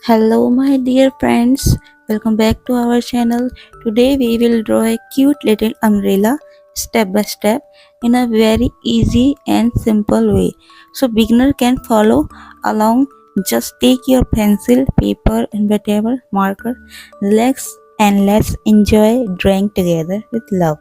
Hello, my dear friends. Welcome back to our channel. Today, we will draw a cute little umbrella step by step in a very easy and simple way. So, beginner can follow along. Just take your pencil, paper, and whatever marker, relax, and let's enjoy drawing together with love.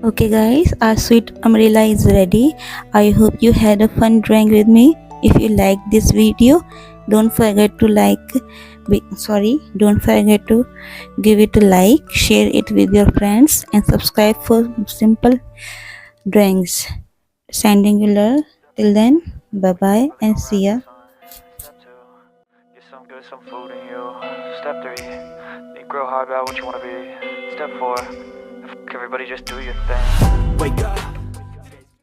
Okay guys, our sweet umbrella is ready. I hope you had a fun drawing with me. If you like this video, don't forget to don't forget to give it a like, share it with your friends and subscribe for simple drawings. Sending you love. Till then, bye bye and see ya. Step 2, get some good, some food in you. Step 3, think real hard about what you want to be. Step 4, everybody just do your thing. Wake up.